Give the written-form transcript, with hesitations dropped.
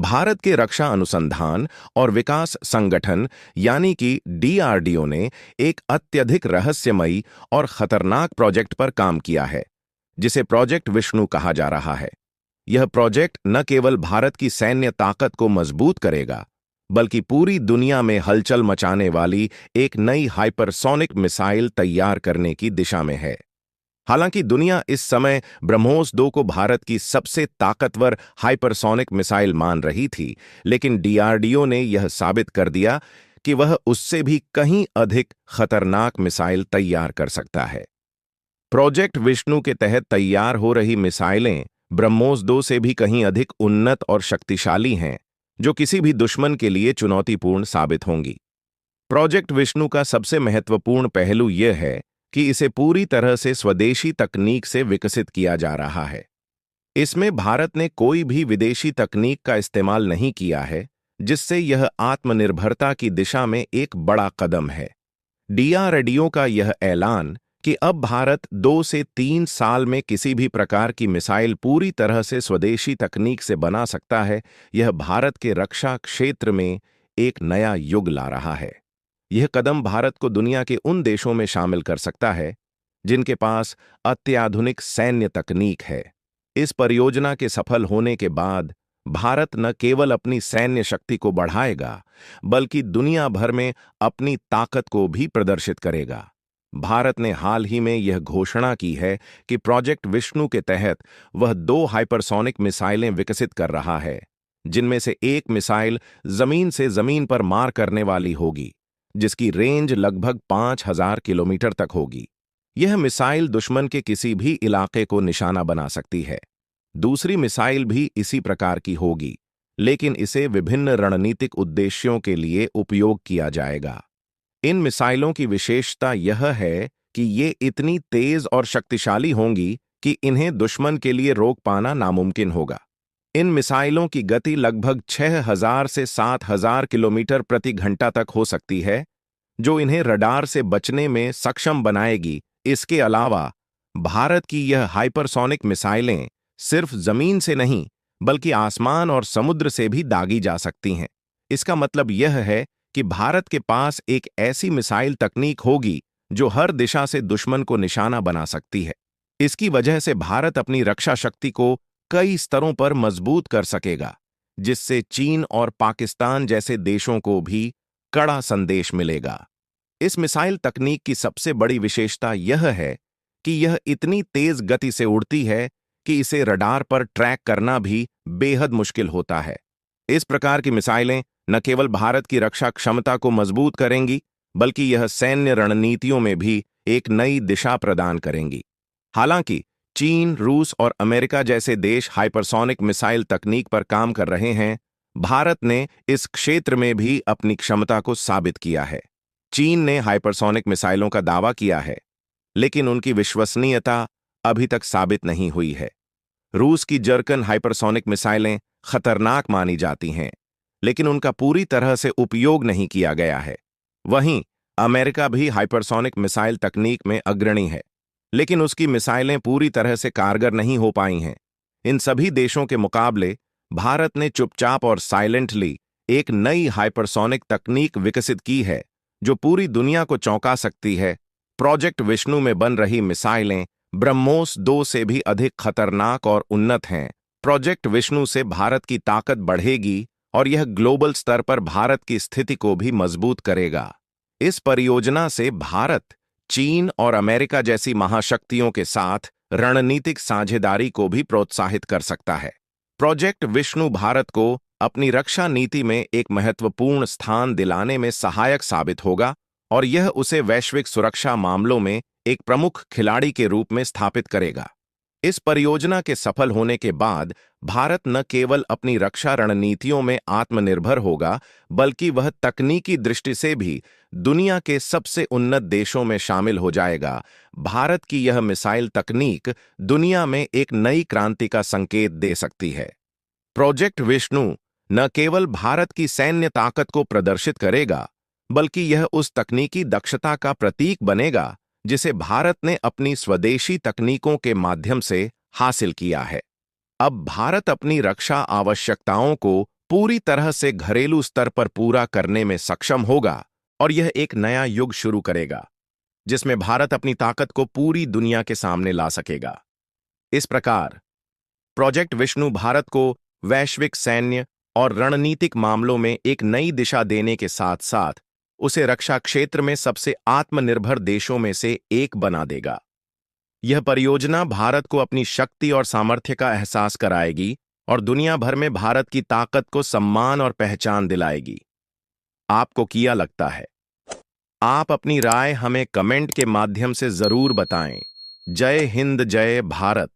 भारत के रक्षा अनुसंधान और विकास संगठन यानी कि डीआरडीओ ने एक अत्यधिक रहस्यमयी और खतरनाक प्रोजेक्ट पर काम किया है, जिसे प्रोजेक्ट विष्णु कहा जा रहा है। यह प्रोजेक्ट न केवल भारत की सैन्य ताकत को मजबूत करेगा, बल्कि पूरी दुनिया में हलचल मचाने वाली एक नई हाइपरसोनिक मिसाइल तैयार करने की दिशा में है। हालांकि दुनिया इस समय ब्रह्मोस-2 को भारत की सबसे ताकतवर हाइपरसोनिक मिसाइल मान रही थी, लेकिन डीआरडीओ ने यह साबित कर दिया कि वह उससे भी कहीं अधिक खतरनाक मिसाइल तैयार कर सकता है। प्रोजेक्ट विष्णु के तहत तैयार हो रही मिसाइलें ब्रह्मोस-2 से भी कहीं अधिक उन्नत और शक्तिशाली हैं, जो किसी भी दुश्मन के लिए चुनौतीपूर्ण साबित होंगी। प्रोजेक्ट विष्णु का सबसे महत्वपूर्ण पहलू यह है कि इसे पूरी तरह से स्वदेशी तकनीक से विकसित किया जा रहा है। इसमें भारत ने कोई भी विदेशी तकनीक का इस्तेमाल नहीं किया है, जिससे यह आत्मनिर्भरता की दिशा में एक बड़ा कदम है। डीआरडीओ का यह ऐलान कि अब भारत 2 से 3 साल में किसी भी प्रकार की मिसाइल पूरी तरह से स्वदेशी तकनीक से बना सकता है, यह भारत के रक्षा क्षेत्र में एक नया युग ला रहा है। यह कदम भारत को दुनिया के उन देशों में शामिल कर सकता है जिनके पास अत्याधुनिक सैन्य तकनीक है। इस परियोजना के सफल होने के बाद भारत न केवल अपनी सैन्य शक्ति को बढ़ाएगा, बल्कि दुनिया भर में अपनी ताकत को भी प्रदर्शित करेगा। भारत ने हाल ही में यह घोषणा की है कि प्रोजेक्ट विष्णु के तहत वह 2 हाइपरसोनिक मिसाइलें विकसित कर रहा है, जिनमें से एक मिसाइल जमीन से जमीन पर मार करने वाली होगी, जिसकी रेंज लगभग 5000 किलोमीटर तक होगी। यह मिसाइल दुश्मन के किसी भी इलाके को निशाना बना सकती है। दूसरी मिसाइल भी इसी प्रकार की होगी, लेकिन इसे विभिन्न रणनीतिक उद्देश्यों के लिए उपयोग किया जाएगा। इन मिसाइलों की विशेषता यह है कि ये इतनी तेज और शक्तिशाली होंगी कि इन्हें दुश्मन के लिए रोक पाना नामुमकिन होगा। इन मिसाइलों की गति लगभग 6000 से 7000 किलोमीटर प्रति घंटा तक हो सकती है, जो इन्हें रडार से बचने में सक्षम बनाएगी। इसके अलावा भारत की यह हाइपरसोनिक मिसाइलें सिर्फ जमीन से नहीं, बल्कि आसमान और समुद्र से भी दागी जा सकती हैं। इसका मतलब यह है कि भारत के पास एक ऐसी मिसाइल तकनीक होगी जो हर दिशा से दुश्मन को निशाना बना सकती है। इसकी वजह से भारत अपनी रक्षा शक्ति को कई स्तरों पर मजबूत कर सकेगा, जिससे चीन और पाकिस्तान जैसे देशों को भी कड़ा संदेश मिलेगा। इस मिसाइल तकनीक की सबसे बड़ी विशेषता यह है कि यह इतनी तेज गति से उड़ती है कि इसे रडार पर ट्रैक करना भी बेहद मुश्किल होता है। इस प्रकार की मिसाइलें न केवल भारत की रक्षा क्षमता को मजबूत करेंगी, बल्कि यह सैन्य रणनीतियों में भी एक नई दिशा प्रदान करेंगी। हालांकि चीन, रूस और अमेरिका जैसे देश हाइपरसोनिक मिसाइल तकनीक पर काम कर रहे हैं, भारत ने इस क्षेत्र में भी अपनी क्षमता को साबित किया है। चीन ने हाइपरसोनिक मिसाइलों का दावा किया है, लेकिन उनकी विश्वसनीयता अभी तक साबित नहीं हुई है। रूस की जर्कन हाइपरसोनिक मिसाइलें खतरनाक मानी जाती हैं, लेकिन उनका पूरी तरह से उपयोग नहीं किया गया है। वहीं अमेरिका भी हाइपरसोनिक मिसाइल तकनीक में अग्रणी है, लेकिन उसकी मिसाइलें पूरी तरह से कारगर नहीं हो पाई हैं। इन सभी देशों के मुकाबले भारत ने चुपचाप और साइलेंटली एक नई हाइपरसोनिक तकनीक विकसित की है, जो पूरी दुनिया को चौंका सकती है। प्रोजेक्ट विष्णु में बन रही मिसाइलें ब्रह्मोस-2 से भी अधिक खतरनाक और उन्नत हैं। प्रोजेक्ट विष्णु से भारत की ताकत बढ़ेगी और यह ग्लोबल स्तर पर भारत की स्थिति को भी मजबूत करेगा। इस परियोजना से भारत, चीन और अमेरिका जैसी महाशक्तियों के साथ रणनीतिक साझेदारी को भी प्रोत्साहित कर सकता है। प्रोजेक्ट विष्णु भारत को अपनी रक्षा नीति में एक महत्वपूर्ण स्थान दिलाने में सहायक साबित होगा और यह उसे वैश्विक सुरक्षा मामलों में एक प्रमुख खिलाड़ी के रूप में स्थापित करेगा। इस परियोजना के सफल होने के बाद भारत न केवल अपनी रक्षा रणनीतियों में आत्मनिर्भर होगा, बल्कि वह तकनीकी दृष्टि से भी दुनिया के सबसे उन्नत देशों में शामिल हो जाएगा। भारत की यह मिसाइल तकनीक दुनिया में एक नई क्रांति का संकेत दे सकती है। प्रोजेक्ट विष्णु न केवल भारत की सैन्य ताकत को प्रदर्शित करेगा, बल्कि यह उस तकनीकी दक्षता का प्रतीक बनेगा जिसे भारत ने अपनी स्वदेशी तकनीकों के माध्यम से हासिल किया है। अब भारत अपनी रक्षा आवश्यकताओं को पूरी तरह से घरेलू स्तर पर पूरा करने में सक्षम होगा और यह एक नया युग शुरू करेगा जिसमें भारत अपनी ताकत को पूरी दुनिया के सामने ला सकेगा। इस प्रकार प्रोजेक्ट विष्णु भारत को वैश्विक सैन्य और रणनीतिक मामलों में एक नई दिशा देने के साथ साथ उसे रक्षा क्षेत्र में सबसे आत्मनिर्भर देशों में से एक बना देगा। यह परियोजना भारत को अपनी शक्ति और सामर्थ्य का एहसास कराएगी और दुनिया भर में भारत की ताकत को सम्मान और पहचान दिलाएगी। आपको क्या लगता है? आप अपनी राय हमें कमेंट के माध्यम से जरूर बताएं। जय हिंद, जय भारत।